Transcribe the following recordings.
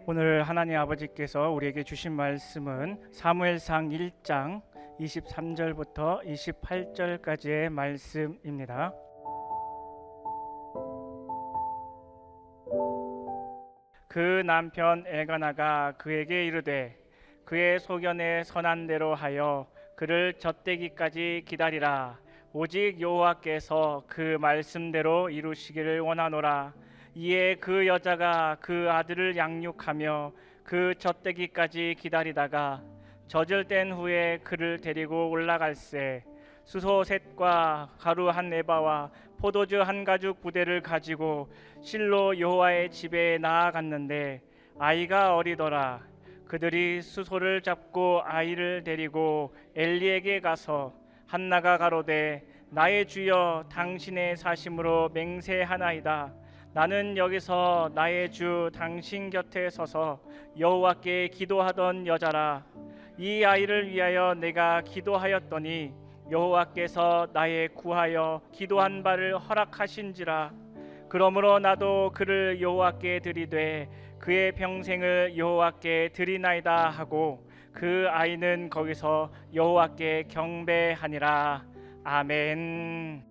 오늘 하나님 아버지께서 우리에게 주신 말씀은 사무엘상 1장 23절부터 28절까지의 말씀입니다. 그 남편 엘가나가 그에게 이르되 그의 소견에 선한 대로 하여 그를 젖대기까지 기다리라. 오직 여호와께서 그 말씀대로 이루시기를 원하노라. 이에 그 여자가 그 아들을 양육하며 그 젖대기까지 기다리다가 젖을 뗀 후에 그를 데리고 올라갈새 수소 셋과 가루 한 에바와 포도주 한 가죽 부대를 가지고 실로 여호와의 집에 나아갔는데 아이가 어리더라. 그들이 수소를 잡고 아이를 데리고 엘리에게 가서 한나가 가로되 나의 주여 당신의 사심으로 맹세하나이다. 나는 여기서 나의 주 당신 곁에 서서 여호와께 기도하던 여자라. 이 아이를 위하여 내가 기도하였더니 여호와께서 나의 구하여 기도한 바를 허락하신지라. 그러므로 나도 그를 여호와께 드리되 그의 평생을 여호와께 드리나이다 하고 그 아이는 거기서 여호와께 경배하니라. 아멘.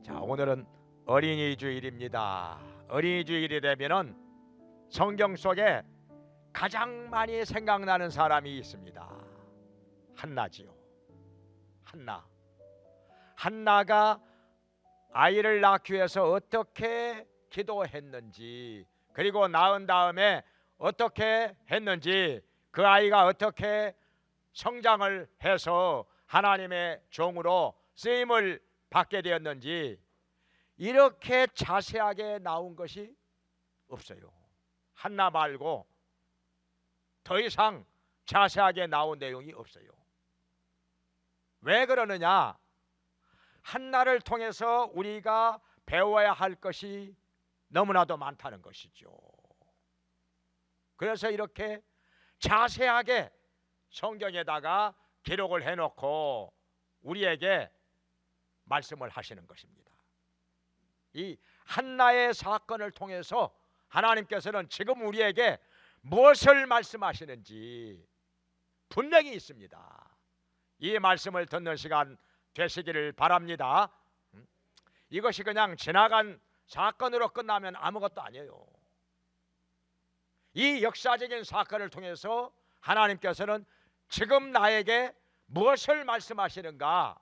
자, 오늘은 어린이 주일입니다. 어린이 주일이 되면은 성경 속에 가장 많이 생각나는 사람이 있습니다. 한나지요. 한나가 아이를 낳기 위해서 어떻게 기도했는지, 그리고 낳은 다음에 어떻게 했는지, 그 아이가 어떻게 성장을 해서 하나님의 종으로 쓰임을 받게 되었는지, 이렇게 자세하게 나온 것이 없어요. 한나 말고 더 이상 자세하게 나온 내용이 없어요. 왜 그러느냐? 한나를 통해서 우리가 배워야 할 것이 너무나도 많다는 것이죠. 그래서 이렇게 자세하게 성경에다가 기록을 해놓고 우리에게 말씀을 하시는 것입니다. 이 한나의 사건을 통해서 하나님께서는 지금 우리에게 무엇을 말씀하시는지 분명히 있습니다. 이 말씀을 듣는 시간 되시기를 바랍니다. 이것이 그냥 지나간 사건으로 끝나면 아무것도 아니에요. 이 역사적인 사건을 통해서 하나님께서는 지금 나에게 무엇을 말씀하시는가,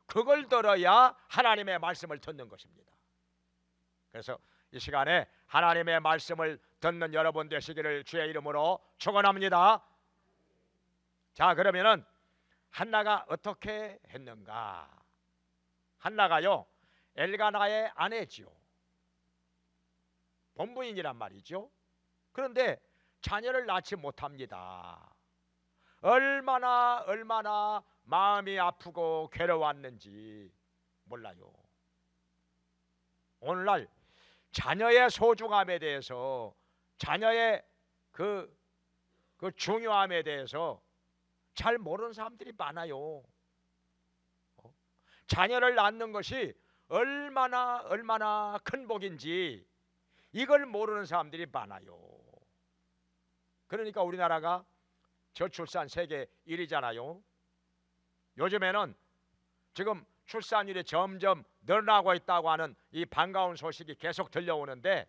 그걸 들어야 하나님의 말씀을 듣는 것입니다. 그래서 이 시간에 하나님의 말씀을 듣는 여러분 되시기를 주의 이름으로 축원합니다. 자, 그러면은 한나가 어떻게 했는가? 한나가요, 엘가나의 아내지요. 본부인이란 말이죠. 그런데 자녀를 낳지 못합니다. 얼마나 마음이 아프고 괴로웠는지 몰라요. 오늘날 자녀의 소중함에 대해서, 자녀의 그 중요함에 대해서 잘 모르는 사람들이 많아요. 자녀를 낳는 것이 얼마나 큰 복인지 이걸 모르는 사람들이 많아요. 그러니까 우리나라가 저출산 세계 1위잖아요. 요즘에는 지금 출산율이 점점 늘어나고 있다고 하는 이 반가운 소식이 계속 들려오는데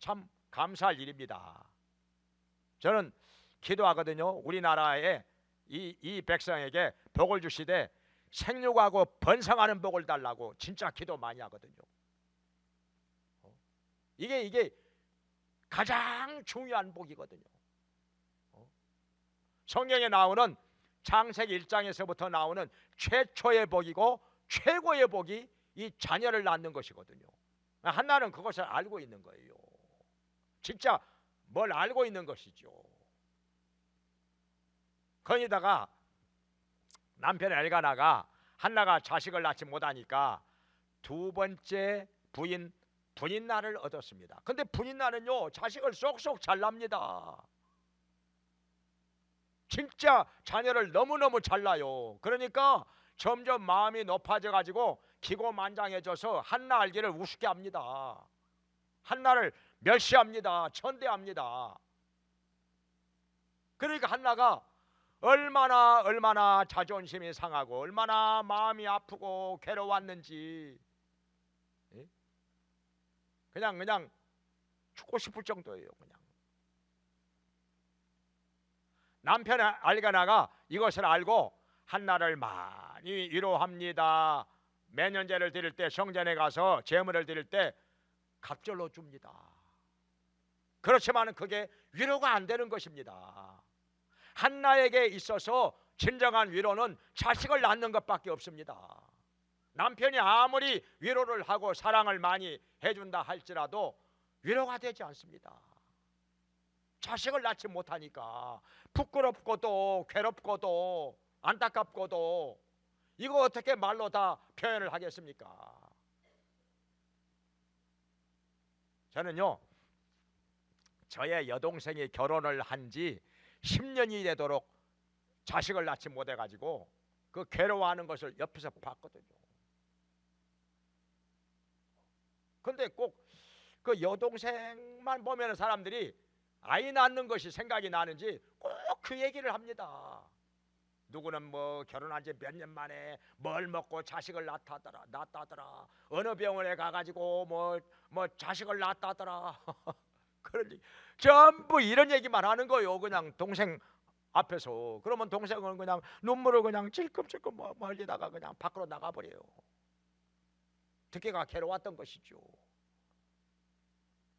참 감사할 일입니다. 저는 기도하거든요. 우리나라의 이 백성에게 복을 주시되 생육하고 번성하는 복을 달라고 진짜 기도 많이 하거든요. 이게 가장 중요한 복이거든요. 성경에 나오는 창세기 1장에서부터 나오는 최초의 복이고 최고의 복이 이 자녀를 낳는 것이거든요. 한나는 그것을 알고 있는 거예요. 진짜 뭘 알고 있는 것이죠. 거기다가 남편 엘가나가 한나가 자식을 낳지 못하니까 두 번째 부인날을 얻었습니다. 근데 부인날은요 자식을 쏙쏙 잘 납니다. 진짜 자녀를 너무너무 잘나요. 그러니까 점점 마음이 높아져 가지고 기고만장해져서 한나 알기를 우습게 합니다. 한나를 멸시합니다. 천대합니다. 그러니까 한나가 얼마나 자존심이 상하고 얼마나 마음이 아프고 괴로웠는지, 예? 그냥 죽고 싶을 정도예요. 그냥 남편 알가나가 이것을 알고 한나를 많이 위로합니다. 매년제를 드릴 때 성전에 가서 제물을 드릴 때 갑절로 줍니다. 그렇지만 그게 위로가 안 되는 것입니다. 한나에게 있어서 진정한 위로는 자식을 낳는 것밖에 없습니다. 남편이 아무리 위로를 하고 사랑을 많이 해준다 할지라도 위로가 되지 않습니다. 자식을 낳지 못하니까 부끄럽고도 괴롭고도 안타깝고도 이거 어떻게 말로 다 표현을 하겠습니까? 저는요, 저의 여동생이 결혼을 한 지 10년이 되도록 자식을 낳지 못해가지고 그 괴로워하는 것을 옆에서 봤거든요. 근데 꼭 그 여동생만 보면 사람들이 아이 낳는 것이 생각이 나는지 꼭 그 얘기를 합니다. 누구는 뭐 결혼한 지 몇 년 만에 뭘 먹고 자식을 낳았다더라. 어느 병원에 가가지고 뭐 자식을 낳았다더라. 그러니 전부 이런 얘기만 하는 거예요. 그냥 동생 앞에서. 그러면 동생은 그냥 눈물을 그냥 찔끔찔끔 멀리다가 그냥 밖으로 나가버려요. 듣기가 괴로웠던 것이죠.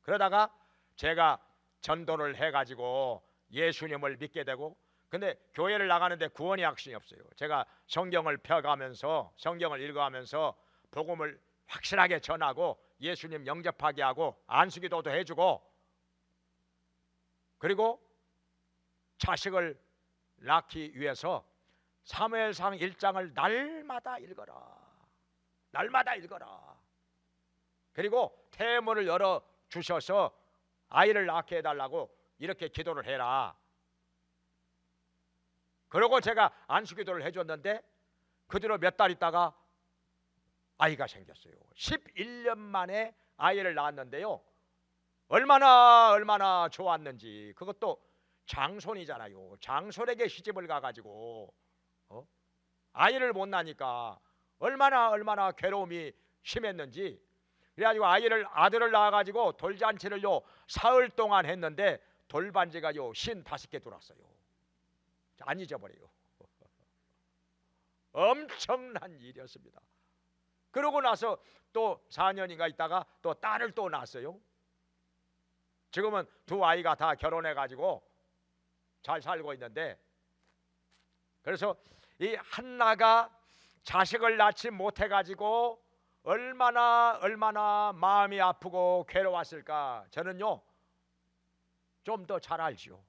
그러다가 제가 전도를 해가지고 예수님을 믿게 되고, 근데 교회를 나가는데 구원의 확신이 없어요. 제가 성경을 펴가면서 성경을 읽어가면서 복음을 확실하게 전하고 예수님 영접하게 하고 안수기도도 해주고, 그리고 자식을 낳기 위해서 사무엘상 1장을 날마다 읽어라. 그리고 태문을 열어 주셔서 아이를 낳게 해달라고 이렇게 기도를 해라. 그리고 제가 안수기도를 해줬는데 그 뒤로 몇 달 있다가 아이가 생겼어요. 11년 만에 아이를 낳았는데요, 얼마나 좋았는지. 그것도 장손이잖아요. 장손에게 시집을 가가지고 아이를 못 낳으니까 얼마나 괴로움이 심했는지. 그래가지고 아들을 낳아가지고 돌잔치를요 사흘 동안 했는데 돌반지가요 55개 들어왔어요. 안 잊어버려요. 엄청난 일이었습니다. 그러고 나서 또 4년인가 있다가 또 딸을 또 낳았어요. 지금은 두 아이가 다 결혼해가지고 잘 살고 있는데, 그래서 이 한나가 자식을 낳지 못해가지고 얼마나 마음이 아프고 괴로웠을까. 저는요 좀 더 잘 알죠.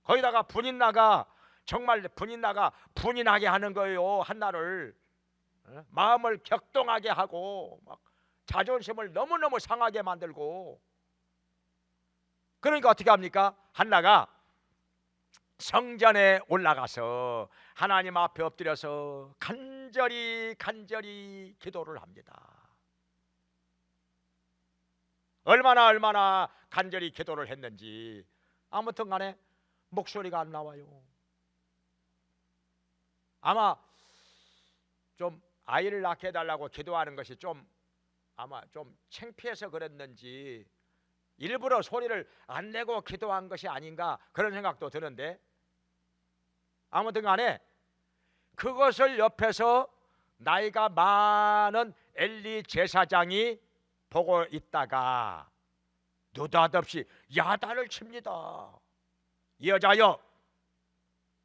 거기다가 정말 분인나가 분인하게 하는 거예요. 한나를 마음을 격동하게 하고 막 자존심을 너무너무 상하게 만들고. 그러니까 어떻게 합니까? 한나가 성전에 올라가서 하나님 앞에 엎드려서 간절히 기도를 합니다. 얼마나 간절히 기도를 했는지 아무튼 간에 목소리가 안 나와요. 아마 좀 아이를 낳게 해달라고 기도하는 것이 아마 좀 창피해서 그랬는지 일부러 소리를 안 내고 기도한 것이 아닌가, 그런 생각도 드는데, 아무튼 간에 그것을 옆에서 나이가 많은 엘리 제사장이 보고 있다가 느닷없이 야단을 칩니다. 이 여자여,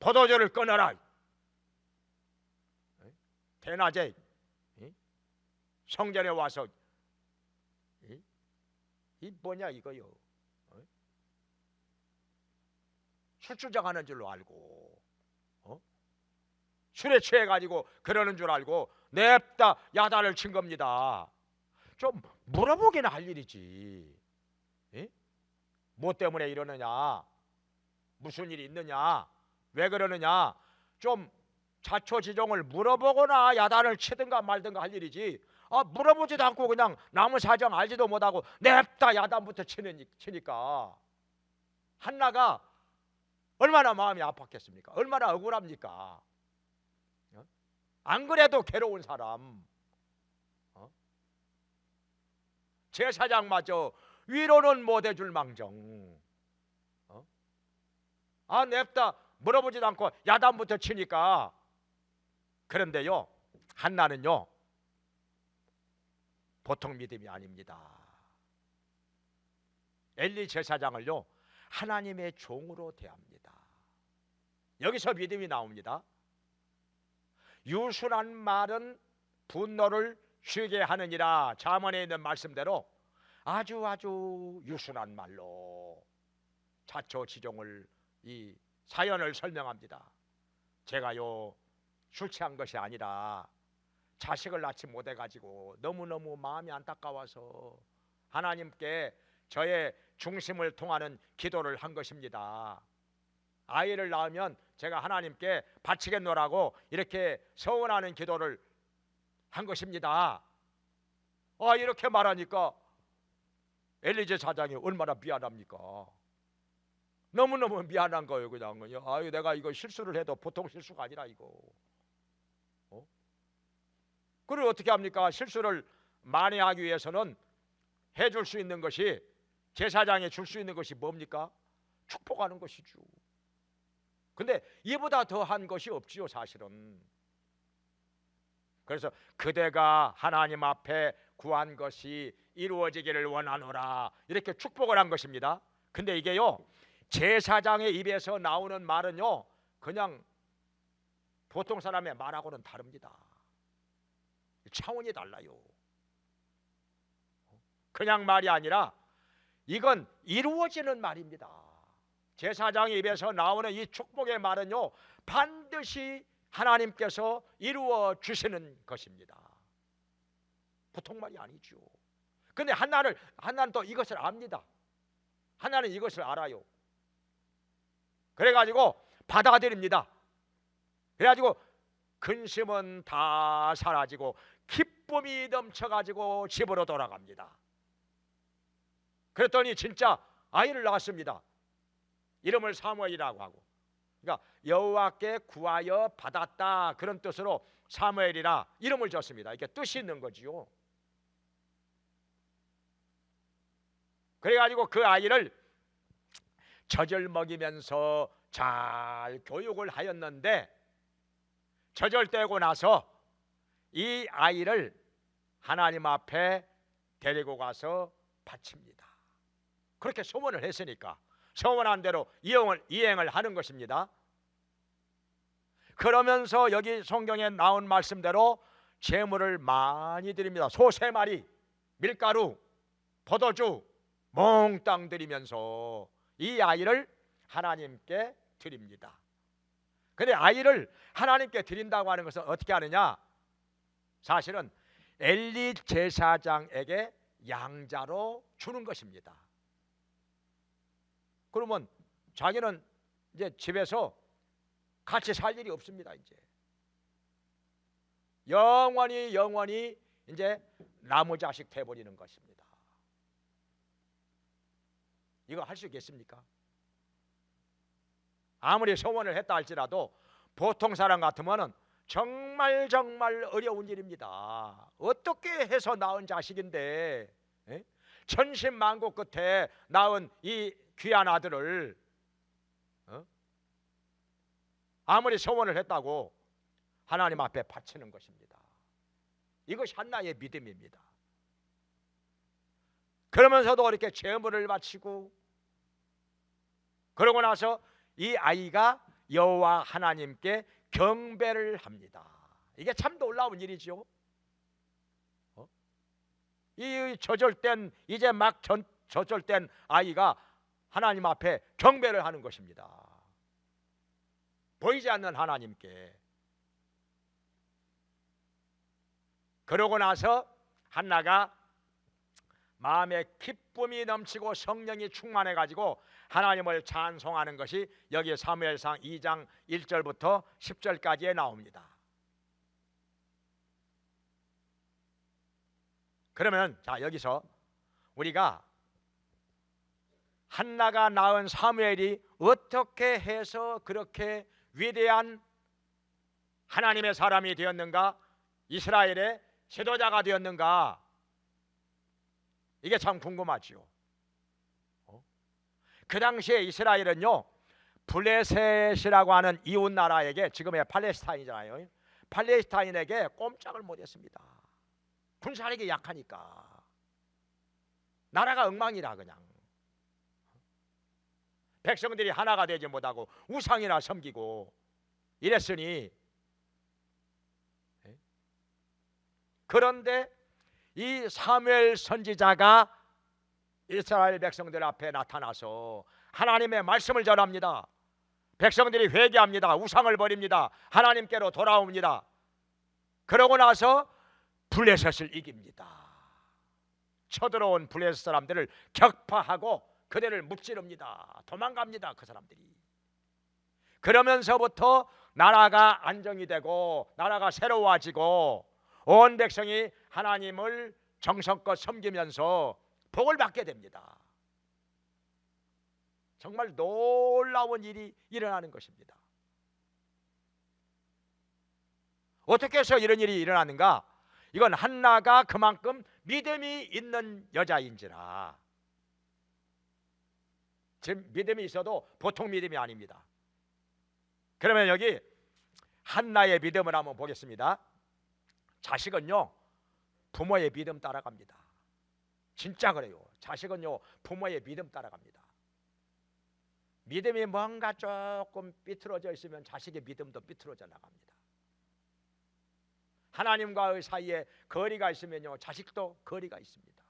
포도주를 끊어라. 대낮에 성전에 와서 이 뭐냐 이거요. 술 주정하는 줄로 알고 술에 취해가지고 그러는 줄 알고 냅다 야단을 친 겁니다. 좀 물어보긴 할 일이지. 뭐 때문에 이러느냐. 무슨 일이 있느냐, 왜 그러느냐, 좀 자초지종을 물어보거나 야단을 치든가 말든가 할 일이지, 물어보지도 않고 그냥 남의 사정 알지도 못하고 냅다 야단부터 치니까 한나가 얼마나 마음이 아팠겠습니까? 얼마나 억울합니까? 안 그래도 괴로운 사람, 제사장마저 위로는 못 해줄 망정, 냅다 물어보지도 않고 야단부터 치니까. 그런데요, 한나는요 보통 믿음이 아닙니다. 엘리 제사장을요 하나님의 종으로 대합니다. 여기서 믿음이 나옵니다. 유순한 말은 분노를 쉬게 하느니라. 잠언에 있는 말씀대로 아주 유순한 말로 자초지종을, 이 사연을 설명합니다. 제가요 술 취한 것이 아니라 자식을 낳지 못해가지고 너무너무 마음이 안타까워서 하나님께 저의 중심을 통하는 기도를 한 것입니다. 아이를 낳으면 제가 하나님께 바치겠노라고 이렇게 서원하는 기도를 한 것입니다. 이렇게 말하니까 엘리 제사장이 얼마나 미안합니까? 너무너무 미안한 거예요. 그냥 내가 이거 실수를 해도 보통 실수가 아니라 이거. 그리고 어떻게 합니까? 실수를 만회하기 위해서는 해줄 수 있는 것이, 제사장이 줄 수 있는 것이 뭡니까? 축복하는 것이죠. 근데 이보다 더한 것이 없지요, 사실은. 그래서 그대가 하나님 앞에 구한 것이 이루어지기를 원하노라, 이렇게 축복을 한 것입니다. 근데 이게요 제사장의 입에서 나오는 말은요 그냥 보통 사람의 말하고는 다릅니다. 차원이 달라요. 그냥 말이 아니라 이건 이루어지는 말입니다. 제사장의 입에서 나오는 이 축복의 말은요 반드시 하나님께서 이루어 주시는 것입니다. 보통 말이 아니죠. 근데 한나는 또 이것을 압니다. 한나는 이것을 알아요. 그래가지고 받아들입니다. 그래가지고 근심은 다 사라지고 기쁨이 넘쳐가지고 집으로 돌아갑니다. 그랬더니 진짜 아이를 낳았습니다. 이름을 사무엘이라고 하고, 그러니까 여호와께 구하여 받았다, 그런 뜻으로 사무엘이라 이름을 줬습니다. 이게 뜻이 있는 거지요. 그래가지고 그 아이를 젖을 먹이면서 잘 교육을 하였는데, 젖을 떼고 나서 이 아이를 하나님 앞에 데리고 가서 바칩니다. 그렇게 소원을 했으니까 소원한 대로 이행을 하는 것입니다. 그러면서 여기 성경에 나온 말씀대로 제물을 많이 드립니다. 소 3마리, 밀가루, 포도주 몽땅 드리면서 이 아이를 하나님께 드립니다. 근데 아이를 하나님께 드린다고 하는 것은 어떻게 하느냐? 사실은 엘리 제사장에게 양자로 주는 것입니다. 그러면 자기는 이제 집에서 같이 살 일이 없습니다. 이제 영원히 이제 나무 자식 돼버리는 것입니다. 이거 할 수 있겠습니까? 아무리 소원을 했다 할지라도 보통 사람 같으면은 정말 어려운 일입니다. 어떻게 해서 낳은 자식인데, 천신만고 끝에 낳은 이 귀한 아들을 아무리 소원을 했다고 하나님 앞에 바치는 것입니다. 이것이 한나의 믿음입니다. 그러면서도 이렇게 제물을 바치고, 그러고 나서 이 아이가 여호와 하나님께 경배를 합니다. 이게 참 놀라운 일이죠. 이 저절된, 이제 막 저절된 아이가 하나님 앞에 경배를 하는 것입니다. 보이지 않는 하나님께. 그러고 나서 한나가 마음에 기쁨이 넘치고 성령이 충만해 가지고 하나님을 찬송하는 것이 여기 사무엘상 2장 1절부터 10절까지에 나옵니다. 그러면 자, 여기서 우리가 한나가 낳은 사무엘이 어떻게 해서 그렇게 위대한 하나님의 사람이 되었는가, 이스라엘의 지도자가 되었는가, 이게 참 궁금하지요. 그 당시에 이스라엘은요, 블레셋이라고 하는 이웃 나라에게, 지금의 팔레스타인이잖아요, 팔레스타인에게 꼼짝을 못했습니다. 군사력이 약하니까 나라가 엉망이라. 그냥 백성들이 하나가 되지 못하고 우상이나 섬기고 이랬으니, 그런데 이 사무엘 선지자가 이스라엘 백성들 앞에 나타나서 하나님의 말씀을 전합니다. 백성들이 회개합니다. 우상을 버립니다. 하나님께로 돌아옵니다. 그러고 나서 블레셋을 이깁니다. 쳐들어온 블레셋 사람들을 격파하고 그들을 무찌릅니다. 도망갑니다. 그 사람들이. 그러면서부터 나라가 안정이 되고 나라가 새로워지고 온 백성이 하나님을 정성껏 섬기면서 복을 받게 됩니다. 정말 놀라운 일이 일어나는 것입니다. 어떻게 해서 이런 일이 일어나는가? 이건 한나가 그만큼 믿음이 있는 여자인지라. 지금 믿음이 있어도 보통 믿음이 아닙니다. 그러면 여기 한나의 믿음을 한번 보겠습니다. 자식은요, 부모의 믿음 따라갑니다. 진짜 그래요. 자식은요, 부모의 믿음 따라갑니다. 믿음이 뭔가 조금 삐뚤어져 있으면 자식의 믿음도 삐뚤어져 나갑니다. 하나님과의 사이에 거리가 있으면요, 자식도 거리가 있습니다.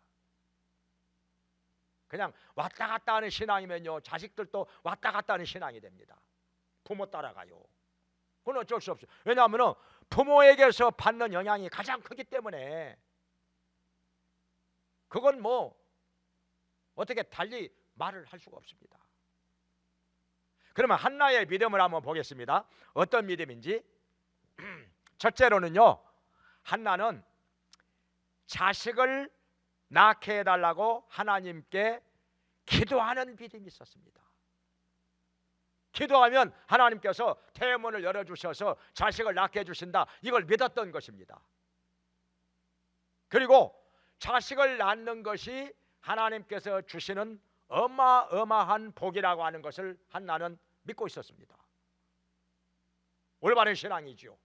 그냥 왔다 갔다 하는 신앙이면요, 자식들도 왔다 갔다 하는 신앙이 됩니다. 부모 따라가요. 그건 어쩔 수 없어요. 왜냐하면 부모에게서 받는 영향이 가장 크기 때문에. 그건 뭐 어떻게 달리 말을 할 수가 없습니다. 그러면 한나의 믿음을 한번 보겠습니다. 어떤 믿음인지. 첫째로는요, 한나는 자식을 낳게 해달라고 하나님께 기도하는 믿음이 있었습니다. 기도하면 하나님께서 태문을 열어주셔서 자식을 낳게 해주신다, 이걸 믿었던 것입니다. 그리고 자식을 낳는 것이 하나님께서 주시는 어마어마한 복이라고 하는 것을 한나는 믿고 있었습니다. 올바른 신앙이지요.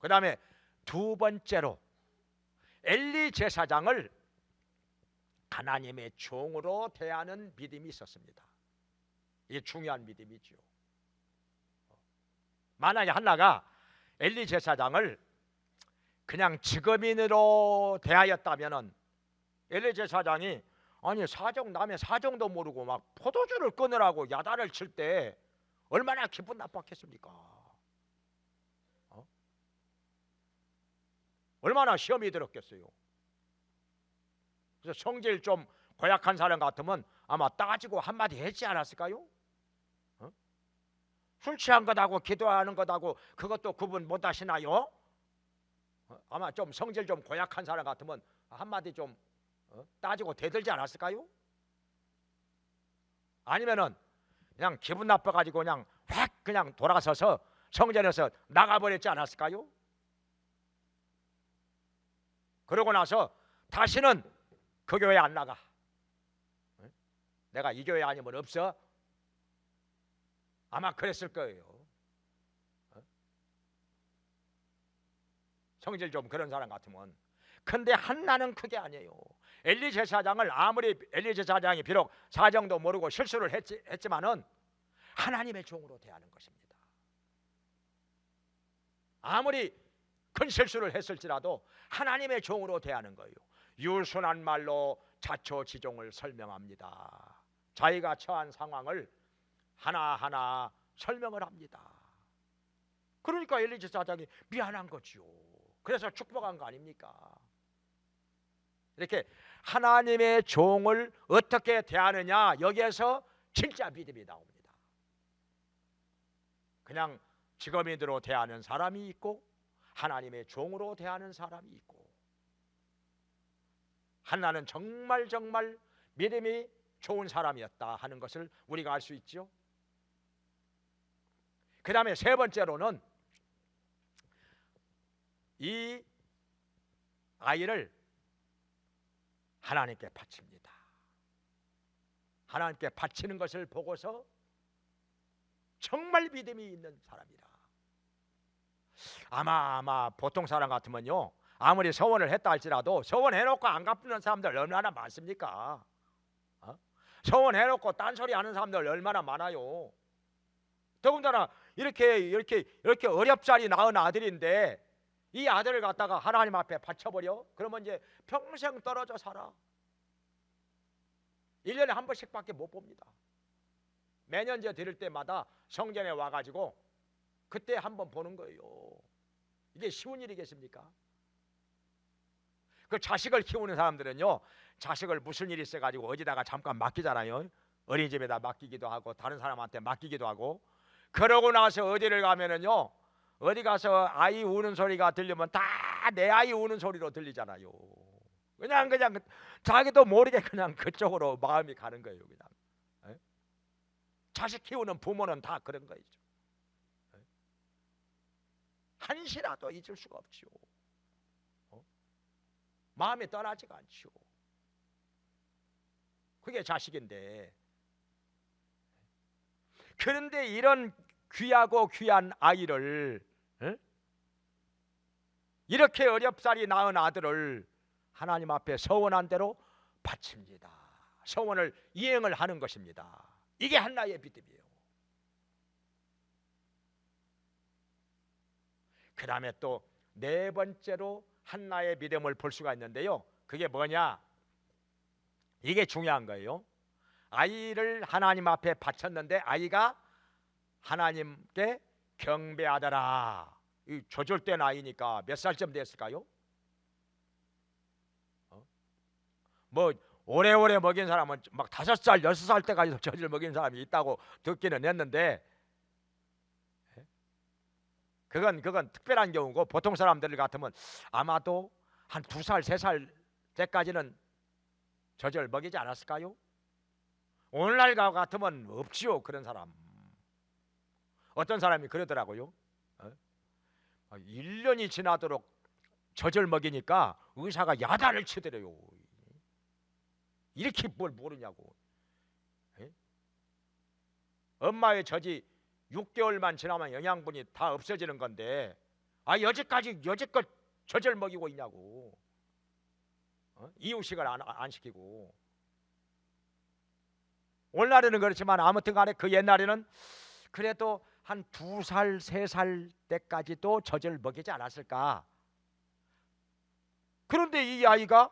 그 다음에 두 번째로 엘리 제사장을 하나님의 종으로 대하는 믿음이 있었습니다. 이게 중요한 믿음이지요. 만약에 한나가 엘리 제사장을 그냥 직업인으로 대하였다면은, 엘리 제사장이 아니 남의 사정도 모르고 막 포도주를 끊으라고 야단을 칠 때 얼마나 기분 나빴겠습니까? 얼마나 시험이 들었겠어요. 그래서 성질 좀 고약한 사람 같으면 아마 따지고 한마디 했지 않았을까요? 술 취한 것하고 기도하는 것하고 그것도 구분 못 하시나요? 아마 좀 성질 좀 고약한 사람 같으면 한마디 좀 따지고 대들지 않았을까요? 아니면은 그냥 기분 나빠가지고 그냥 확 그냥 돌아서서 성전에서 나가버렸지 않았을까요? 그러고 나서 다시는 그 교회 안 나가. 내가 이 교회 아니면 없어. 아마 그랬을 거예요. 성질 좀 그런 사람 같으면. 근데 한나는 그게 아니에요. 엘리 제사장을 아무리 엘리 제사장이 비록 사정도 모르고 실수를 했지만은 하나님의 종으로 대하는 것입니다. 아무리 큰 실수를 했을지라도 하나님의 종으로 대하는 거예요. 유순한 말로 자초지종을 설명합니다. 자기가 처한 상황을 하나하나 설명을 합니다. 그러니까 엘리 제사장이 미안한 거지요. 그래서 축복한 거 아닙니까? 이렇게 하나님의 종을 어떻게 대하느냐, 여기에서 진짜 믿음이 나옵니다. 그냥 직업인으로 대하는 사람이 있고 하나님의 종으로 대하는 사람이 있고, 한나는 정말 믿음이 좋은 사람이었다 하는 것을 우리가 알 수 있죠. 그 다음에 세 번째로는 이 아이를 하나님께 바칩니다. 하나님께 바치는 것을 보고서 정말 믿음이 있는 사람이라. 아마 보통 사람 같으면요, 아무리 서원을 했다 할지라도 서원해놓고 안 갚는 사람들 얼마나 많습니까? 서원해놓고 딴소리 하는 사람들 얼마나 많아요. 더군다나 이렇게 어렵사리 낳은 아들인데 이 아들을 갖다가 하나님 앞에 바쳐버려? 그러면 이제 평생 떨어져 살아. 1년에 한 번씩밖에 못 봅니다. 매년제 드릴 때마다 성전에 와가지고 그때 한 번 보는 거예요. 이게 쉬운 일이겠습니까? 그 자식을 키우는 사람들은요, 자식을 무슨 일이 있어가지고 어디다가 잠깐 맡기잖아요. 어린이집에다 맡기기도 하고 다른 사람한테 맡기기도 하고. 그러고 나서 어디를 가면은요, 어디 가서 아이 우는 소리가 들리면 다 내 아이 우는 소리로 들리잖아요. 그냥 자기도 모르게 그냥 그쪽으로 마음이 가는 거예요. 그냥 자식 키우는 부모는 다 그런 거죠. 한시라도 잊을 수가 없지요. 마음이 떠나지가 않지요. 그게 자식인데. 그런데 이런 귀하고 귀한 아이를, 이렇게 어렵사리 낳은 아들을 하나님 앞에 서원한 대로 바칩니다. 서원을 이행을 하는 것입니다. 이게 한나의 믿음이에요. 그 다음에 또 네 번째로 한나의 믿음을 볼 수가 있는데요, 그게 뭐냐? 이게 중요한 거예요. 아이를 하나님 앞에 바쳤는데 아이가 하나님께 경배하더라. 이 조절된 아이니까 몇 살쯤 됐을까요? 뭐 오래오래 먹인 사람은 막 5살, 6살 때까지도 젖을 먹인 사람이 있다고 듣기는 했는데, 그건 특별한 경우고, 보통 사람들 같으면 아마도 한 2살, 3살 때까지는 젖을 먹이지 않았을까요? 오늘날 같으면 없지요, 그런 사람. 어떤 사람이 그러더라고요. 1년이 지나도록 젖을 먹이니까 의사가 야단을 치더래요. 이렇게 뭘 모르냐고. 엄마의 젖이 6개월만 지나면 영양분이 다 없어지는 건데, 여지껏 젖을 먹이고 있냐고. 이유식을 안 시키고. 오늘날에는 그렇지만 아무튼 간에 그 옛날에는 그래도 한 2살, 3살 때까지도 젖을 먹이지 않았을까. 그런데 이 아이가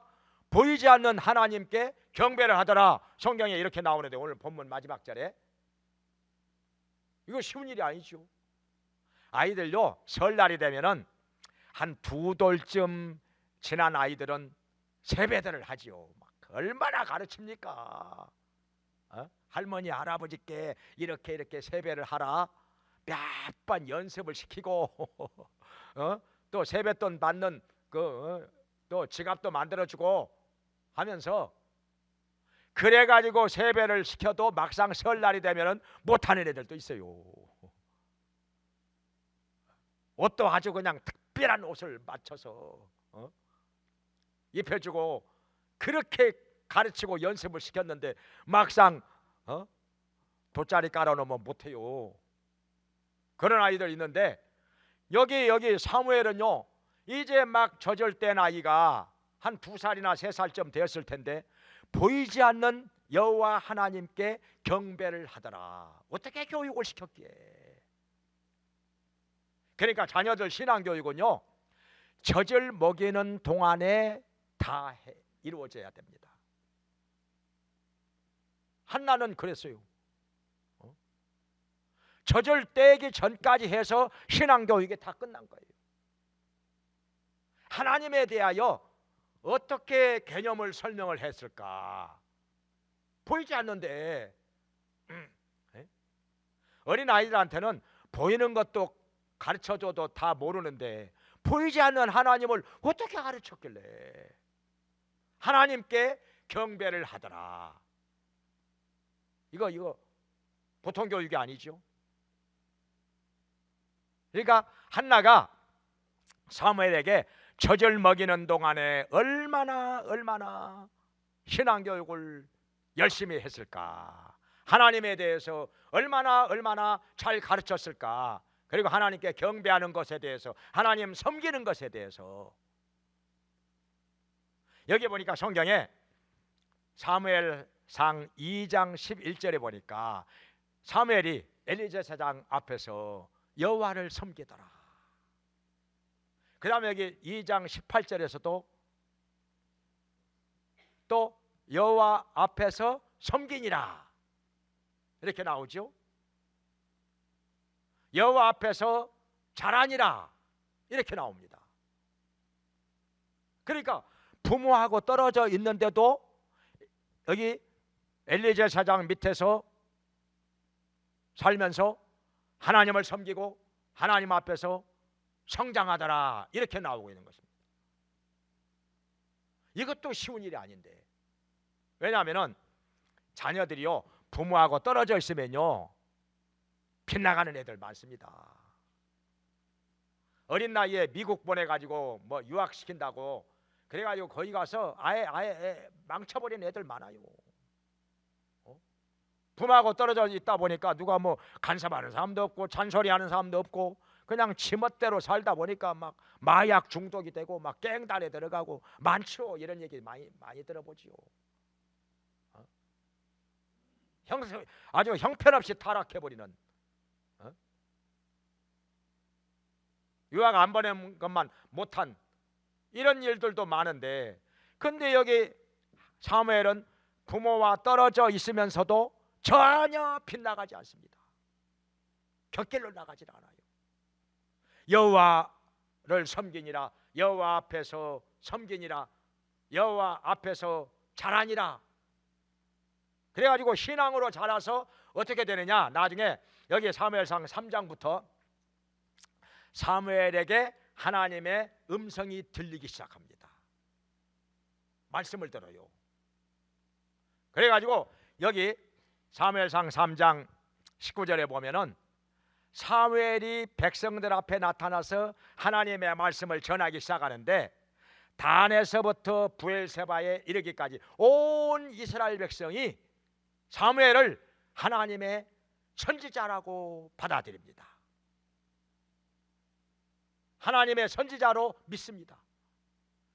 보이지 않는 하나님께 경배를 하더라. 성경에 이렇게 나오는데, 오늘 본문 마지막 절에. 이거 쉬운 일이 아니죠. 아이들요, 설날이 되면은 한 2돌쯤 지난 아이들은 세배들을 하지요. 막 얼마나 가르칩니까? 할머니 할아버지께 이렇게 세배를 하라. 몇 번 연습을 시키고 또 세뱃돈 받는 또 지갑도 만들어주고 하면서, 그래가지고 세배를 시켜도 막상 설날이 되면은 못하는 애들도 있어요. 옷도 아주 그냥 특별한 옷을 맞춰서 입혀주고 그렇게 가르치고 연습을 시켰는데 막상 돗자리 깔아놓으면 못해요. 그런 아이들 있는데, 여기 사무엘은요, 이제 막 젖을 아이가 한 2살이나 3살쯤 되었을 텐데 보이지 않는 여호와 하나님께 경배를 하더라. 어떻게 교육을 시켰기에? 그러니까 자녀들 신앙교육은요, 젖을 먹이는 동안에 다 이루어져야 됩니다. 한나는 그랬어요. 젖을 떼기 전까지 해서 신앙교육이 다 끝난 거예요. 하나님에 대하여 어떻게 개념을 설명을 했을까? 보이지 않는데 어린 아이들한테는 보이는 것도 가르쳐줘도 다 모르는데 보이지 않는 하나님을 어떻게 가르쳤길래 하나님께 경배를 하더라. 이거 보통 교육이 아니죠. 그러니까 한나가 사무엘에게 젖을 먹이는 동안에 얼마나 신앙교육을 열심히 했을까, 하나님에 대해서 얼마나 잘 가르쳤을까, 그리고 하나님께 경배하는 것에 대해서, 하나님 섬기는 것에 대해서. 여기 보니까 성경에 사무엘상 2장 11절에 보니까 사무엘이 엘리 제사장 앞에서 여호와를 섬기더라. 그 다음에 여기 2장 18절에서도 또 여호와 앞에서 섬기니라 이렇게 나오죠. 여호와 앞에서 잘하니라 이렇게 나옵니다. 그러니까 부모하고 떨어져 있는데도 여기 엘리 제사장 밑에서 살면서 하나님을 섬기고 하나님 앞에서 성장하더라 이렇게 나오고 있는 것입니다. 이것도 쉬운 일이 아닌데, 왜냐하면 자녀들이요 부모하고 떨어져 있으면요 빗나가는 애들 많습니다. 어린 나이에 미국 보내가지고 뭐 유학시킨다고 그래가지고 거기 가서 아예 망쳐버린 애들 많아요. 부모하고 떨어져 있다 보니까 누가 뭐 간섭하는 사람도 없고 잔소리하는 사람도 없고 그냥 지멋대로 살다 보니까 막 마약 중독이 되고 막 깽단에 들어가고 많죠. 이런 얘기 많이 들어보지요. 아주 형편없이 타락해버리는, 유학 안 보낸 것만 못한 이런 일들도 많은데, 근데 여기 사무엘은 부모와 떨어져 있으면서도 전혀 빗나가지 않습니다. 곁길로 나가질 않아요. 여호와를 섬기니라, 여호와 앞에서 섬기니라, 여호와 앞에서 잘하니라. 그래가지고 신앙으로 자라서 어떻게 되느냐, 나중에 여기 사무엘상 3장부터 사무엘에게 하나님의 음성이 들리기 시작합니다. 말씀을 들어요. 그래가지고 여기 사무엘상 3장 19절에 보면은 사무엘이 백성들 앞에 나타나서 하나님의 말씀을 전하기 시작하는데, 단에서부터 부엘세바에 이르기까지 온 이스라엘 백성이 사무엘을 하나님의 선지자라고 받아들입니다. 하나님의 선지자로 믿습니다.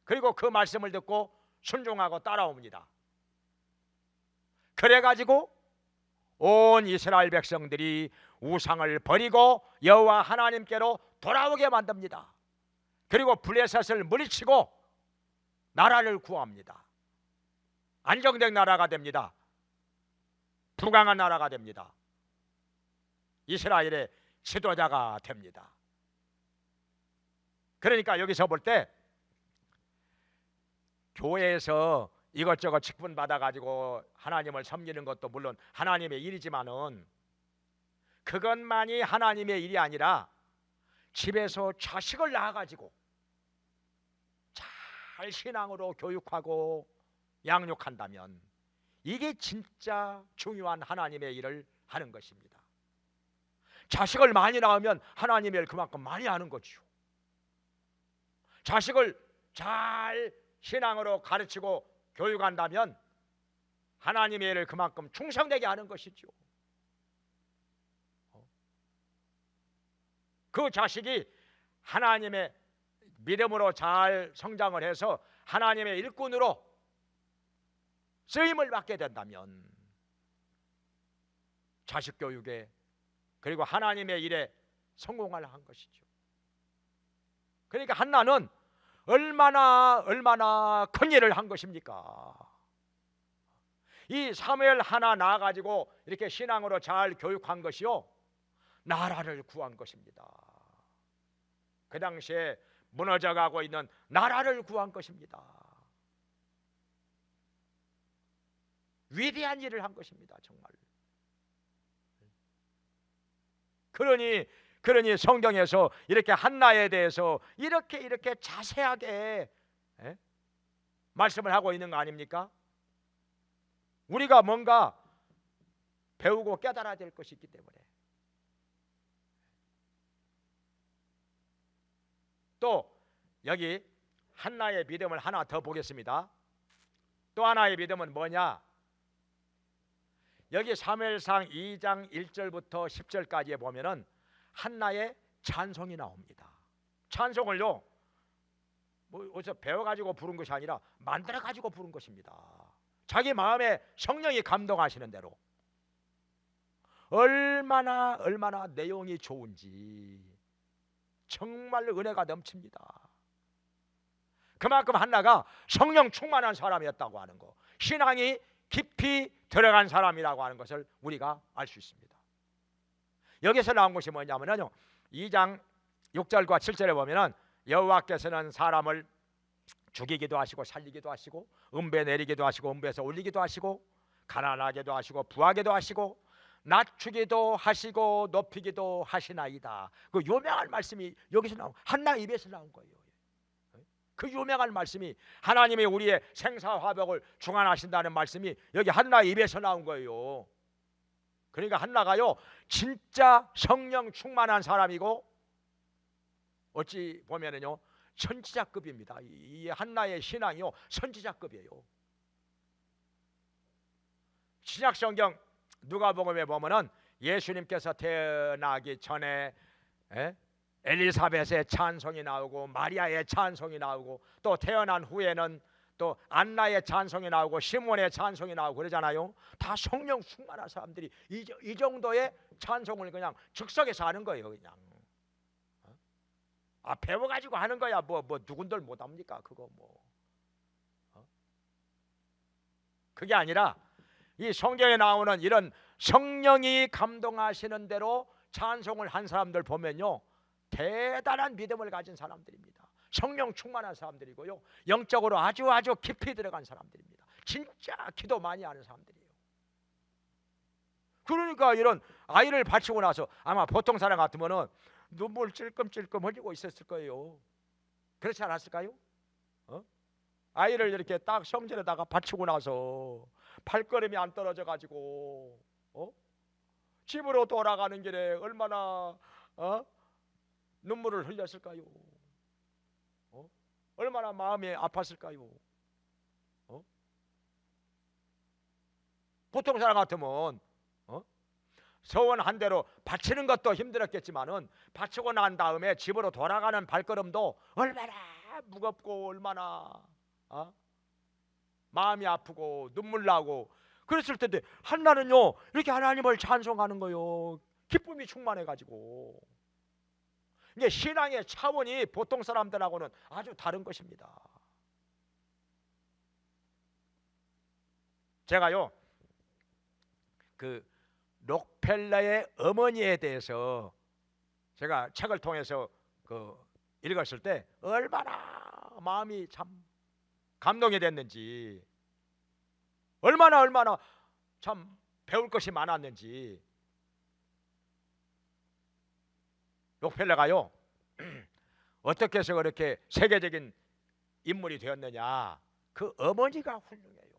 그리고 그 말씀을 듣고 순종하고 따라옵니다. 그래가지고 온 이스라엘 백성들이 우상을 버리고 여호와 하나님께로 돌아오게 만듭니다. 그리고 블레셋을 물리치고 나라를 구합니다. 안정된 나라가 됩니다. 부강한 나라가 됩니다. 이스라엘의 지도자가 됩니다. 그러니까 여기서 볼 때 교회에서 이것저것 직분 받아가지고 하나님을 섬기는 것도 물론 하나님의 일이지만은 그것만이 하나님의 일이 아니라 집에서 자식을 낳아가지고 잘 신앙으로 교육하고 양육한다면 이게 진짜 중요한 하나님의 일을 하는 것입니다. 자식을 많이 낳으면 하나님의 일 그만큼 많이 하는 거죠. 자식을 잘 신앙으로 가르치고 교육한다면 하나님의 일을 그만큼 충성되게 하는 것이죠. 그 자식이 하나님의 믿음으로 잘 성장을 해서 하나님의 일꾼으로 쓰임을 받게 된다면 자식 교육에 그리고 하나님의 일에 성공을 한 것이죠. 그러니까 한나는 얼마나 큰 일을 한 것입니까? 이 사무엘 하나 낳아가지고 이렇게 신앙으로 잘 교육한 것이요 나라를 구한 것입니다. 그 당시에 무너져가고 있는 나라를 구한 것입니다. 위대한 일을 한 것입니다. 정말. 그러니 성경에서 이렇게 한나에 대해서 이렇게 자세하게 말씀을 하고 있는 거 아닙니까? 우리가 뭔가 배우고 깨달아야 될 것이 있기 때문에. 또 여기 한나의 믿음을 하나 더 보겠습니다. 또 하나의 믿음은 뭐냐? 여기 사무엘상 2장 1절부터 10절까지에 보면은 한나의 찬송이 나옵니다. 찬송을요, 뭐 어디서 배워가지고 부른 것이 아니라 만들어가지고 부른 것입니다. 자기 마음에 성령이 감동하시는 대로. 얼마나 내용이 좋은지 정말 은혜가 넘칩니다. 그만큼 한나가 성령 충만한 사람이었다고 하는 거, 신앙이 깊이 들어간 사람이라고 하는 것을 우리가 알 수 있습니다. 여기서 나온 것이 뭐냐면요, 2장 6절과 7절에 보면은 여호와께서는 사람을 죽이기도 하시고 살리기도 하시고 음배 내리기도 하시고 음배에서 올리기도 하시고 가난하게도 하시고 부하게도 하시고 낮추기도 하시고 높이기도 하시나이다. 그 유명한 말씀이 여기서 나온, 한나 입에서 나온 거예요. 그 유명한 말씀이, 하나님이 우리의 생사화복을 중환하신다는 말씀이 여기 한나 입에서 나온 거예요. 그러니까 한나가요 진짜 성령 충만한 사람이고 어찌 보면은요 선지자급입니다. 이 한나의 신앙이요 선지자급이에요. 신약성경 누가복음에 보면은 예수님께서 태어나기 전에 엘리사벳의 찬송이 나오고 마리아의 찬송이 나오고 또 태어난 후에는 또 안나의 찬송이 나오고 시몬의 찬송이 나오고 그러잖아요. 다 성령 충만한 사람들이 이 정도의 찬송을 그냥 즉석에서 하는 거예요. 그냥 배워가지고 하는 거야. 뭐 누군들 못합니까? 그거 그게 아니라 이 성경에 나오는 이런 성령이 감동하시는 대로 찬송을 한 사람들 보면요 대단한 믿음을 가진 사람들입니다. 성령 충만한 사람들이고요 영적으로 아주 깊이 들어간 사람들입니다. 진짜 기도 많이 하는 사람들이에요. 그러니까 이런 아이를 바치고 나서 아마 보통 사람 같으면은 눈물 찔끔찔끔 흘리고 있었을 거예요. 그렇지 않았을까요? 아이를 이렇게 딱 성전에다가 바치고 나서 발걸음이 안 떨어져 가지고 집으로 돌아가는 길에 얼마나 눈물을 흘렸을까요? 얼마나 마음이 아팠을까요? 보통 사람 같으면 서원한 대로 바치는 것도 힘들었겠지만은 바치고 난 다음에 집으로 돌아가는 발걸음도 얼마나 무겁고 얼마나 마음이 아프고 눈물 나고 그랬을 텐데 한나는요 이렇게 하나님을 찬송하는 거요 기쁨이 충만해 가지고 이게 신앙의 차원이 보통 사람들하고는 아주 다른 것입니다. 제가요 그 록펠러의 어머니에 대해서 제가 책을 통해서 읽었을 때 얼마나 마음이 참 감동이 됐는지, 얼마나 참 배울 것이 많았는지. 록펠러가요 어떻게 해서 그렇게 세계적인 인물이 되었느냐, 그 어머니가 훌륭해요.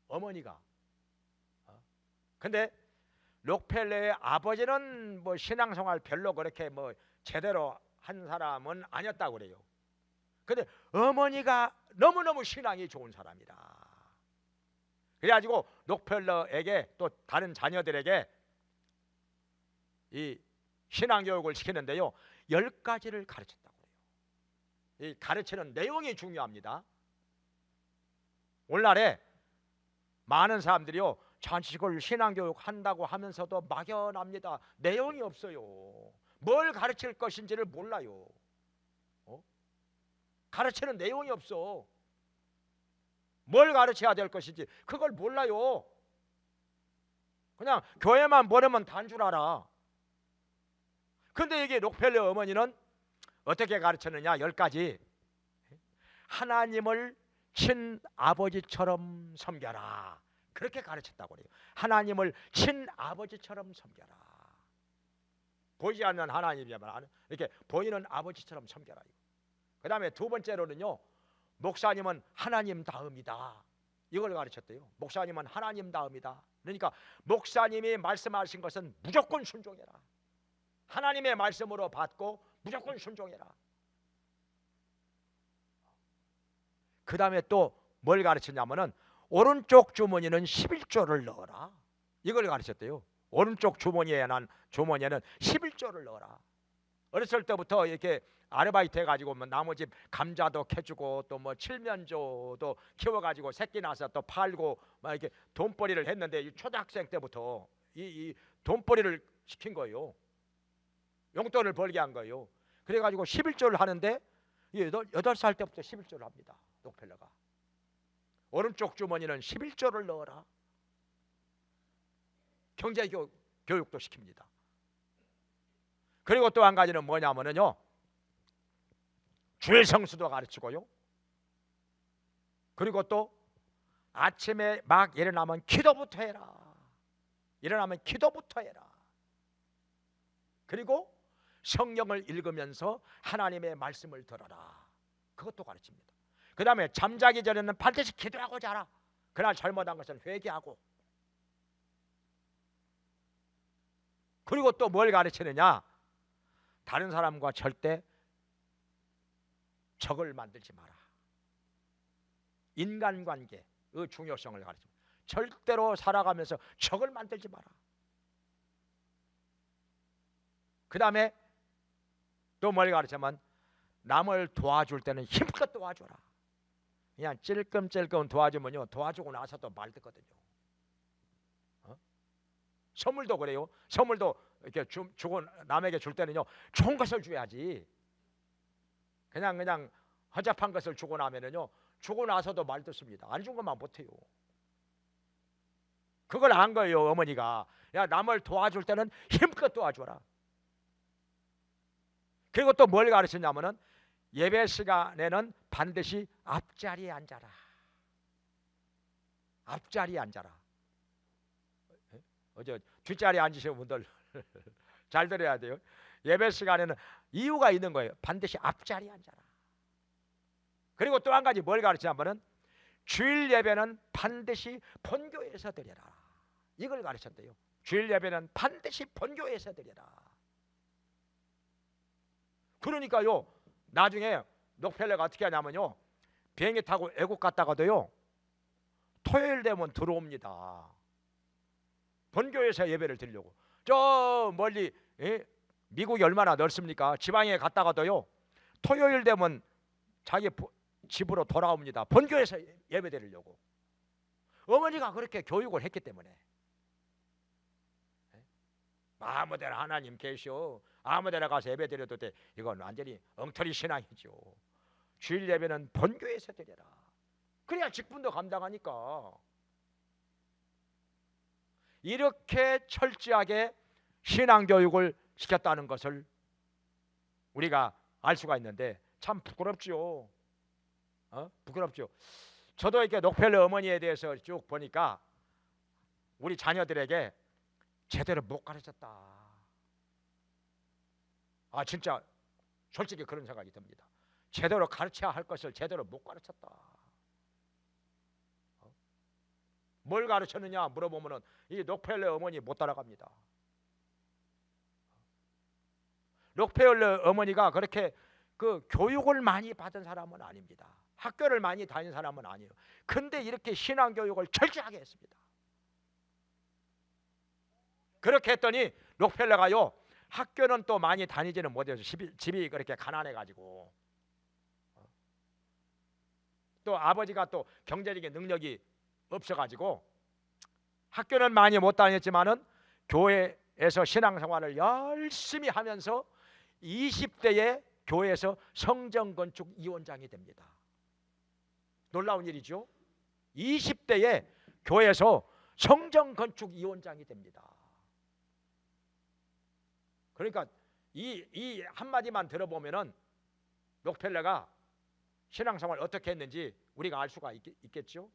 어머니가. 근데 록펠러의 아버지는 뭐 신앙생활 별로 그렇게 뭐 제대로 한 사람은 아니었다고 그래요. 근데 어머니가 너무너무 신앙이 좋은 사람이다. 그래가지고 록펠러에게 또 다른 자녀들에게 이 신앙교육을 시키는데요 10가지를 가르쳤다고 그래요. 이 가르치는 내용이 중요합니다. 오늘날에 많은 사람들이요 자식을 신앙교육 한다고 하면서도 막연합니다. 내용이 없어요. 뭘 가르칠 것인지를 몰라요. 가르치는 내용이 없어. 뭘 가르쳐야 될 것인지 그걸 몰라요. 그냥 교회만 보내면 단 줄 알아. 근데 이게 록펠러 어머니는 어떻게 가르쳤느냐? 10가지. 하나님을 친아버지처럼 섬겨라. 그렇게 가르쳤다고 그래요. 하나님을 친아버지처럼 섬겨라. 보이지 않는 하나님이야말로 이렇게 보이는 아버지처럼 섬겨라. 그 다음에 두 번째로는요, 목사님은 하나님 다음이다. 이걸 가르쳤대요. 목사님은 하나님 다음이다. 그러니까 목사님이 말씀하신 것은 무조건 순종해라. 하나님의 말씀으로 받고 무조건 순종해라. 그 다음에 또 뭘 가르쳤냐면은 오른쪽 주머니는 11조를 넣어라. 이걸 가르쳤대요. 오른쪽 주머니에는 11조를 넣어라. 어렸을 때부터 이렇게 아르바이트 해가지고 뭐 나머지 감자도 캐주고 또 뭐 칠면조도 키워가지고 새끼 나서 또 팔고 막 이렇게 돈벌이를 했는데 이 초등학생 때부터 이 돈벌이를 시킨 거예요. 용돈을 벌게 한 거예요. 그래가지고 11조를 하는데 8살 때부터 11조를 합니다. 록펠러가. 오른쪽 주머니는 11조를 넣어라. 경제교육도 시킵니다. 그리고 또 한 가지는 뭐냐면요, 주일 성수도 가르치고요. 그리고 또 아침에 막 일어나면 기도부터 해라. 일어나면 기도부터 해라. 그리고 성경을 읽으면서 하나님의 말씀을 들어라. 그것도 가르칩니다. 그 다음에 잠자기 전에는 반드시 기도하고 자라. 그날 잘못한 것은 회개하고. 그리고 또 뭘 가르치느냐? 다른 사람과 절대 적을 만들지 마라. 인간관계의 중요성을 가르칩니다. 절대로 살아가면서 적을 만들지 마라. 그 다음에 또 뭘 가르치면 남을 도와줄 때는 힘껏 도와줘라. 그냥 찔끔찔끔 도와주면요, 도와주고 나서도 말 듣거든요. 선물도 그래요. 선물도 이렇게 주고 남에게 줄 때는요, 좋은 것을 줘야지. 그냥 허접한 것을 주고 나면은요, 주고 나서도 말 듣습니다. 안 준 것만 못해요. 그걸 안 거예요, 어머니가. 야, 남을 도와줄 때는 힘껏 도와줘라. 그리고 또 뭘 가르쳤냐면은 예배 시간에는 반드시 앞자리에 앉아라. 앞자리에 앉아라. 어제 뒷자리에 앉으신 분들 잘 들어야 돼요. 예배 시간에는 이유가 있는 거예요. 반드시 앞자리에 앉아라. 그리고 또 한 가지 뭘 가르치냐면은 주일 예배는 반드시 본교에서 드려라. 이걸 가르쳤대요. 주일 예배는 반드시 본교에서 드려라. 그러니까요, 나중에 록펠러가 어떻게 하냐면요, 비행기 타고 애국 갔다가도요, 토요일 되면 들어옵니다. 본교에서 예배를 드리려고. 저 멀리 미국이 얼마나 넓습니까? 지방에 갔다가도요, 토요일 되면 자기 집으로 돌아옵니다. 본교에서 예배 드리려고. 어머니가 그렇게 교육을 했기 때문에. 아무데나 하나님 계셔, 아무데나 가서 예배 드려도 돼. 이건 완전히 엉터리 신앙이죠. 주일 예배는 본교에서 드려라. 그래야 직분도 감당하니까. 이렇게 철저하게 신앙교육을 시켰다는 것을 우리가 알 수가 있는데 참 부끄럽죠. 부끄럽죠. 저도 이렇게 록펠러 어머니에 대해서 쭉 보니까 우리 자녀들에게 제대로 못 가르쳤다. 진짜 솔직히 그런 생각이 듭니다. 제대로 가르쳐야 할 것을 제대로 못 가르쳤다. 뭘 가르쳤느냐 물어보면은 이 록펠러 어머니 못 따라갑니다. 록펠러 어머니가 그렇게 그 교육을 많이 받은 사람은 아닙니다. 학교를 많이 다닌 사람은 아니에요. 근데 이렇게 신앙 교육을 철저하게 했습니다. 그렇게 했더니 록펠러가요, 학교는 또 많이 다니지는 못해서 집이 그렇게 가난해 가지고, 또 아버지가 또 경제적인 능력이 없어 가지고 학교는 많이 못 다녔지만은 교회에서 신앙생활을 열심히 하면서 20대에 교회에서 성전건축 위원장이 됩니다. 놀라운 일이죠. 20대에 교회에서 성전건축 위원장이 됩니다. 그러니까 이 한마디만 들어보면은 록펠러가 신앙생활 어떻게 했는지 우리가 알 수가 있겠죠?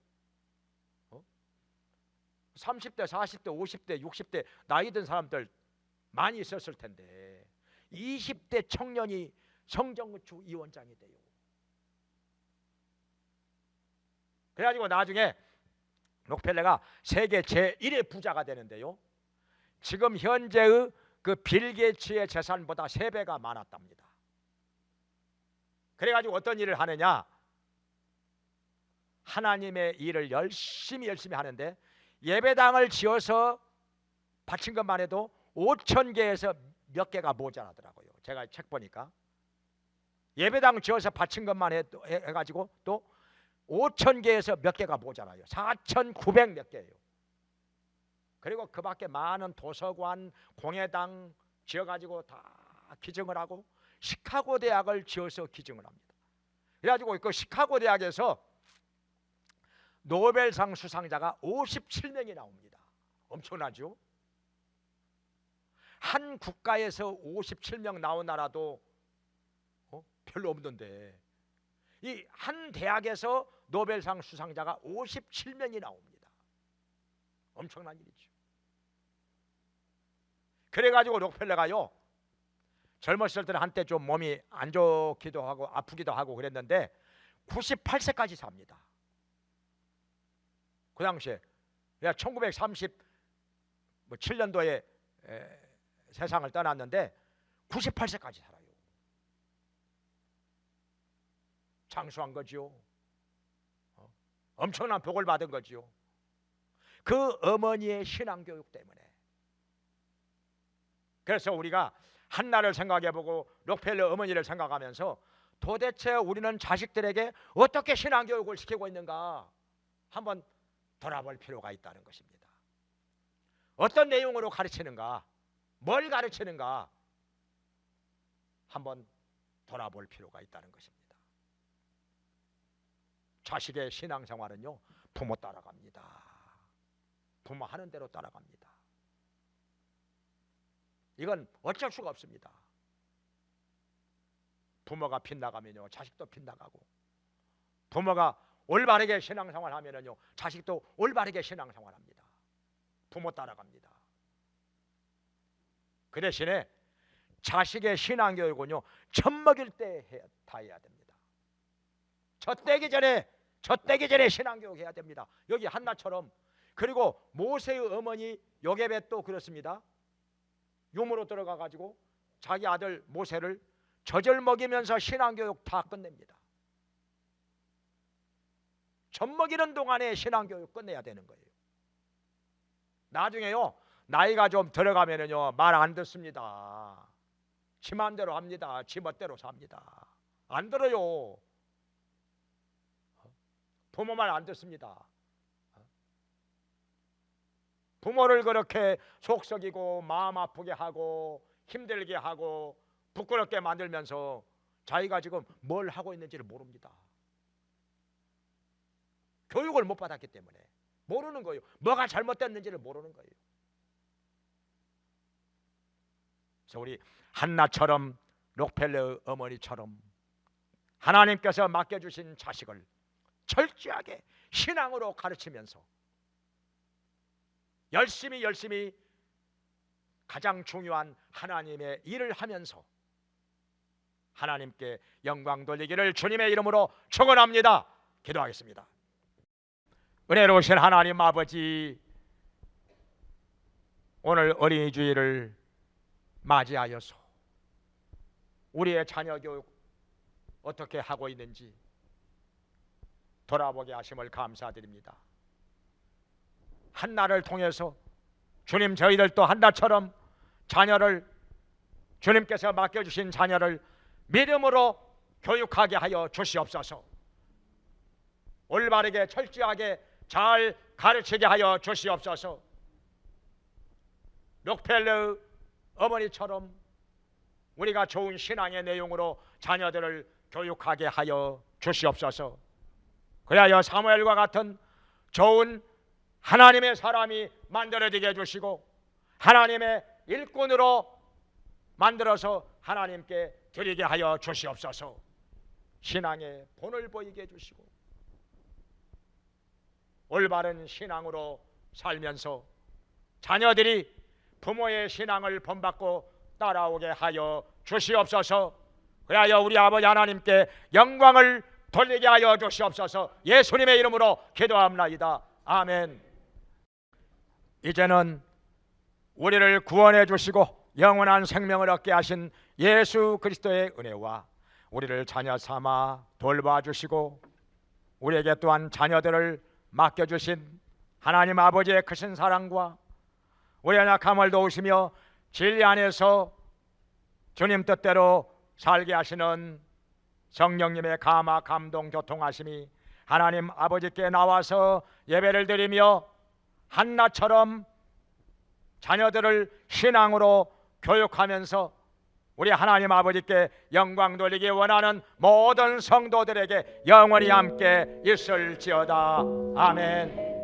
30대, 40대, 50대, 60대 나이 든 사람들 많이 있었을 텐데 20대 청년이 성정주 위원장이 돼요. 그래가지고 나중에 록펠러가 세계 제1의 부자가 되는데요. 지금 현재의 그 빌 게이츠의 재산보다 3배가 많았답니다. 그래가지고 어떤 일을 하느냐? 하나님의 일을 열심히 하는데 예배당을 지어서 바친 것만 해도 5,000개에서 몇 개가 모자라더라고요. 제가 책 보니까 예배당 지어서 바친 것만 해가지고 또 5,000개에서 몇 개가 모자라요. 4,900 몇 개예요. 그리고 그 밖에 많은 도서관, 공회당 지어가지고 다 기증을 하고 시카고 대학을 지어서 기증을 합니다. 그래가지고 그 시카고 대학에서 노벨상 수상자가 57명이 나옵니다. 엄청나죠? 한 국가에서 57명 나온 나라도 별로 없는데 이 한 대학에서 노벨상 수상자가 57명이 나옵니다. 엄청난 일이죠. 그래가지고 록펠러가요 젊었을 때는 한때 좀 몸이 안 좋기도 하고 아프기도 하고 그랬는데 98세까지 삽니다. 그 당시에 1937년도에 세상을 떠났는데 98세까지 살아요. 장수한 거죠. 엄청난 복을 받은 거죠. 그 어머니의 신앙교육 때문에. 그래서 우리가 한나를 생각해보고 록펠러 어머니를 생각하면서 도대체 우리는 자식들에게 어떻게 신앙교육을 시키고 있는가 한번 돌아볼 필요가 있다는 것입니다. 어떤 내용으로 가르치는가, 뭘 가르치는가 한번 돌아볼 필요가 있다는 것입니다. 자식의 신앙생활은요 부모 따라갑니다. 부모 하는 대로 따라갑니다. 이건 어쩔 수가 없습니다. 부모가 빗나가면요 자식도 빗나가고, 부모가 올바르게 신앙생활 하면은요 자식도 올바르게 신앙생활 합니다. 부모 따라갑니다. 그 대신에 자식의 신앙교육은요 젖먹일 때 다 해야 됩니다. 젖대기 전에 신앙교육 해야 됩니다. 여기 한나처럼. 그리고 모세의 어머니 요게벳도 그렇습니다. 유모로 들어가 가지고 자기 아들 모세를 젖을 먹이면서 신앙교육 다 끝냅니다. 젖 먹이는 동안에 신앙교육 끝내야 되는 거예요. 나중에요 나이가 좀 들어가면은요 말 안 듣습니다. 지 마음대로 합니다. 지 멋대로 삽니다. 안 들어요. 부모 말 안 듣습니다. 부모를 그렇게 속썩이고 마음 아프게 하고 힘들게 하고 부끄럽게 만들면서 자기가 지금 뭘 하고 있는지를 모릅니다. 교육을 못 받았기 때문에 모르는 거예요. 뭐가 잘못됐는지를 모르는 거예요. 그래서 우리 한나처럼 록펠러 어머니처럼 하나님께서 맡겨주신 자식을 철저하게 신앙으로 가르치면서 열심히 가장 중요한 하나님의 일을 하면서 하나님께 영광 돌리기를 주님의 이름으로 축원합니다. 기도하겠습니다. 은혜로우신 하나님 아버지, 오늘 어린이 주일을 맞이하여서 우리의 자녀 교육 어떻게 하고 있는지 돌아보게 하심을 감사드립니다. 한나를 통해서 주님 저희들도 한나처럼 자녀를, 주님께서 맡겨주신 자녀를 믿음으로 교육하게 하여 주시옵소서. 올바르게 철저하게 잘 가르치게 하여 주시옵소서. 록펠러 어머니처럼 우리가 좋은 신앙의 내용으로 자녀들을 교육하게 하여 주시옵소서. 그리하여 사무엘과 같은 좋은 하나님의 사람이 만들어지게 해주시고 하나님의 일꾼으로 만들어서 하나님께 드리게 하여 주시옵소서. 신앙의 본을 보이게 해주시고 올바른 신앙으로 살면서 자녀들이 부모의 신앙을 본받고 따라오게 하여 주시옵소서. 그리하여 우리 아버지 하나님께 영광을 돌리게 하여 주시옵소서. 예수님의 이름으로 기도합나이다. 아멘. 이제는 우리를 구원해 주시고 영원한 생명을 얻게 하신 예수 그리스도의 은혜와 우리를 자녀 삼아 돌봐주시고 우리에게 또한 자녀들을 맡겨주신 하나님 아버지의 크신 사랑과 우리의 약함을 도우시며 진리 안에서 주님 뜻대로 살게 하시는 성령님의 감화 감동 교통하심이 하나님 아버지께 나와서 예배를 드리며 한나처럼 자녀들을 신앙으로 교육하면서 우리 하나님 아버지께 영광 돌리기 원하는 모든 성도들에게 영원히 함께 있을지어다. 아멘.